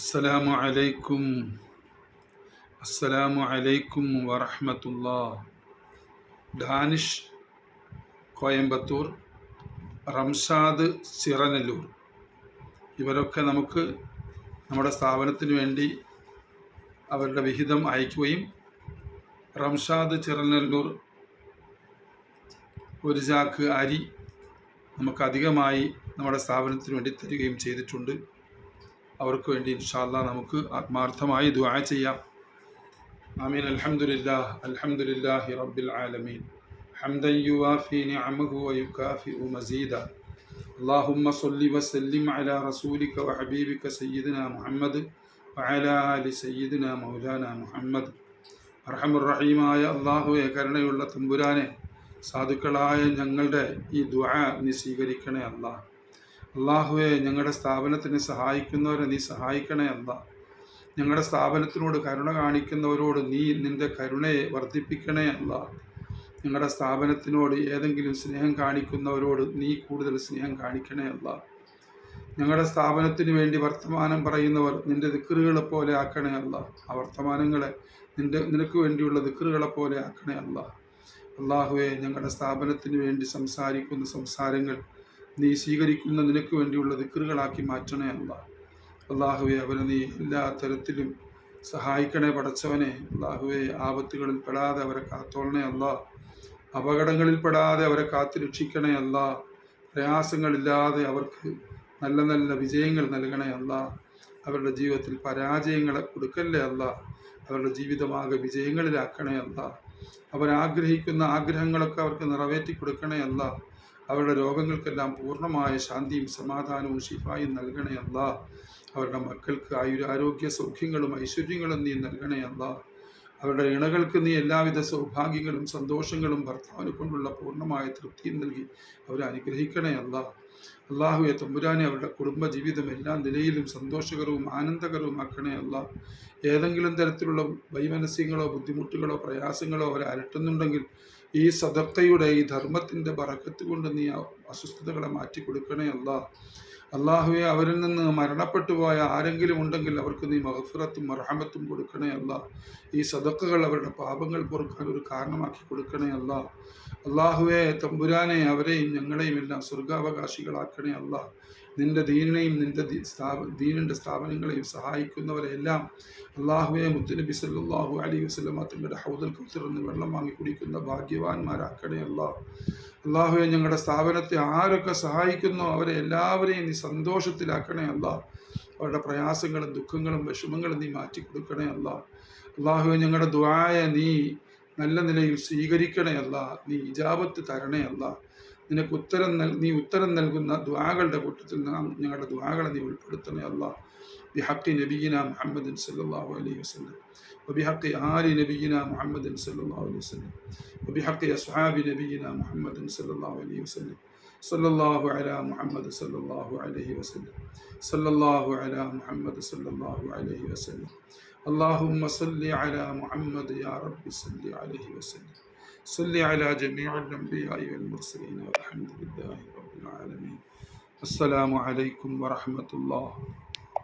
അസ്സലാമു അലൈക്കും വറഹ്മത്തുള്ളാഹ്. ഡാനിഷ് കോയമ്പത്തൂർ, റംഷാദ് ചിറനല്ലൂർ, ഇവരൊക്കെ നമുക്ക് നമ്മുടെ സ്ഥാപനത്തിന് വേണ്ടി അവരുടെ വിഹിതം അയക്കുകയും റംഷാദ് ചിറനല്ലൂർ ഒരു ചാക്ക് അരി നമുക്ക് അധികമായി നമ്മുടെ സ്ഥാപനത്തിന് വേണ്ടി തരികയും ചെയ്തിട്ടുണ്ട്. അവർക്ക് വേണ്ടി ഇൻഷാ അല്ലാഹ് നമുക്ക് ആത്മാർത്ഥമായി ദുആ ചെയ്യാം. ആമീൻ. അൽഹംദുലില്ലാഹി റബ്ബിൽ ആലമീൻ ഹംദൻ യുവാഫി നിഅമഹു വയുകാഫിഉ മസീദ. അല്ലാഹുമ്മ സ്വല്ലി വസല്ലിം അലാ റസൂലിക വഹബീബിക സയ്യിദിനാ മുഹമ്മദ് വഅലാ ആലി സയ്യിദിനാ മൗലാനാ മുഹമ്മദ്. അർഹമുർ റഹീമായ അല്ലാഹുവേ, കരുണയുള്ള തമ്പുരാനെ, സാധുക്കളായ ഞങ്ങളുടെ ഈ ദുആ നീ സ്വീകരിക്കണേ അല്ലാഹ്. അല്ലാഹുവേ, ഞങ്ങളുടെ സ്ഥാപനത്തിനെ സഹായിക്കുന്നവരെ നീ സഹായിക്കണേ അല്ലാഹ്. ഞങ്ങളുടെ സ്ഥാപനത്തിനോട് കരുണ കാണിക്കുന്നവരോട് നീ നിൻ്റെ കരുണയെ വർദ്ധിപ്പിക്കണേ അല്ലാഹ്. ഞങ്ങളുടെ സ്ഥാപനത്തിനോട് ഏതെങ്കിലും സ്നേഹം കാണിക്കുന്നവരോട് നീ കൂടുതൽ സ്നേഹം കാണിക്കണേ അല്ലാഹ്. ഞങ്ങളുടെ സ്ഥാപനത്തിന് വേണ്ടി വർത്തമാനം പറയുന്നവർ നിൻ്റെ ദിക്റുകളെ പോലെ ആക്കണേ അല്ലാഹ്. ആ വർത്തമാനങ്ങളെ നിനക്ക് വേണ്ടിയുള്ള ദിക്റുകളെ പോലെ ആക്കണേ അല്ലാഹ്. അല്ലാഹുവേ, ഞങ്ങളുടെ സ്ഥാപനത്തിന് വേണ്ടി സംസാരിക്കുന്ന സംസാരങ്ങൾ നീ സ്വീകരിക്കുന്ന നിനക്ക് വേണ്ടിയുള്ള ദിക്റുകളാക്കി മാറ്റണേ അല്ലാഹ്. അല്ലാഹുവേ, അവരെ നീ എല്ലാ തരത്തിലും സഹായിക്കണേ പടച്ചവനെ. അല്ലാഹുവേ, ആപത്തുകളിൽ പെടാതെ അവരെ കാത്തോളണേ അല്ലാഹ്. അപകടങ്ങളിൽ പെടാതെ അവരെ കാത്തു രക്ഷിക്കണേ അല്ലാഹ്. പ്രയാസങ്ങളില്ലാതെ അവർക്ക് നല്ല നല്ല വിജയങ്ങൾ നൽകണേ അല്ലാഹ്. അവരുടെ ജീവിതത്തിൽ പരാജയങ്ങളെ കൊടുക്കല്ലേ അല്ലാഹ്. അവരുടെ ജീവിതമാകെ വിജയങ്ങളിലാക്കണേ അല്ലാഹ്. അവരാഗ്രഹിക്കുന്ന ആഗ്രഹങ്ങളൊക്കെ അവർക്ക് നിറവേറ്റി കൊടുക്കണേ അല്ലാഹ്. അവരുടെ രോഗങ്ങൾക്കെല്ലാം പൂർണ്ണമായ ശാന്തിയും സമാധാനവും ശിഫായും നൽകണേ അല്ലാഹ്. അവരുടെ മക്കൾക്ക് ആയുരാരോഗ്യ സൗഖ്യങ്ങളും ഐശ്വര്യങ്ങളും നീ നൽകണേ അല്ലാഹ്. അവരുടെ ഇണകൾക്ക് നീ എല്ലാവിധ സൗഭാഗ്യങ്ങളും സന്തോഷങ്ങളും ഭർത്താവിനെ കൊണ്ടുള്ള പൂർണ്ണമായ തൃപ്തിയും നൽകി അവരെ അനുഗ്രഹിക്കണേ അല്ലാഹ്. അല്ലാഹുവേ തമ്പുരാനെ, അവരുടെ കുടുംബ ജീവിതം എല്ലാ നിലയിലും സന്തോഷകരവും ആനന്ദകരവും ആക്കണേ അല്ലാഹ്. ഏതെങ്കിലും തരത്തിലുള്ള വൈമനസ്യങ്ങളോ ബുദ്ധിമുട്ടുകളോ പ്രയാസങ്ങളോ അവരെ അലട്ടുന്നുണ്ടെങ്കിൽ ഈ സദഖയുടെ ഈ ധർമ്മത്തിൻ്റെ ബറക്കത്ത് കൊണ്ട് നീ അസ്വസ്ഥതകളെ മാറ്റി കൊടുക്കണേ അല്ലാഹ്. അല്ലാഹുവേ, അവരിൽ നിന്ന് മരണപ്പെട്ടു പോയ ആരെങ്കിലും ഉണ്ടെങ്കിൽ അവർക്ക് നീ മഗ്ഫിറത്തും മർഹമത്തും കൊടുക്കണേ അല്ലാഹ്. ഈ സദഖകൾ അവരുടെ പാപങ്ങൾ പൊറുക്കാൻ ഒരു കാരണമാക്കി കൊടുക്കണേ അല്ലാഹ്. അല്ലാഹുവേ തമ്പുരാനെ, അവരെയും ഞങ്ങളെയും എല്ലാം സ്വർഗാവകാശികളാക്കണേ അല്ലാഹ്. നിന്റെ ദീനിനെയും നിന്റെ ദീനിൻ്റെ സ്ഥാപനങ്ങളെയും സഹായിക്കുന്നവരെല്ലാം അല്ലാഹുവേ, മുത്തുനബി സല്ലല്ലാഹു അലൈഹി വസല്ലമ തങ്ങളുടെ ഹൗദുൽ കൗസറിൽ നിന്ന് വെള്ളം വാങ്ങി കുടിക്കുന്ന ഭാഗ്യവാന്മാരാക്കണേ അല്ലാഹ്. അല്ലാഹുവേ, ഞങ്ങളുടെ സ്ഥാപനത്തെ ആരൊക്കെ സഹായിക്കുന്നോ അവരെ എല്ലാവരെയും നീ സന്തോഷത്തിലാക്കണേ അല്ലാഹ്. അവരുടെ പ്രയാസങ്ങളും ദുഃഖങ്ങളും വിഷമങ്ങളും നീ മാറ്റി കൊടുക്കണേ അല്ലാഹ്. അല്ലാഹുവേ, ഞങ്ങളുടെ ദുആയെ നീ നല്ല നിലയിൽ സ്വീകരിക്കണേ അല്ലാഹ്. നീ ഇജാബത്ത് തരണേ അല്ലാഹ്. നിനക്ക് ഉത്തരം നൽകുന്ന ദുആകളുടെ കൂട്ടത്തിൽ ഞങ്ങളുടെ ദുആകളെ നീ ഉൾപ്പെടുത്തണേ അല്ലാഹ്. ബിഹഖി നബിയിനാ മുഹമ്മദിൻ സല്ലല്ലാഹു അലൈഹി വസല്ലം وبحق آل نبينا محمد صلى الله عليه وسلم وبحق أصحاب نبينا محمد صلى الله عليه وسلم صلى الله على محمد صلى الله عليه وسلم صلى الله على محمد صلى الله عليه وسلم اللهم صل على محمد يا رب صل عليه وسلم صل على جميع الأنبياء والمرسلين والحمد لله رب العالمين. السلام عليكم ورحمة الله.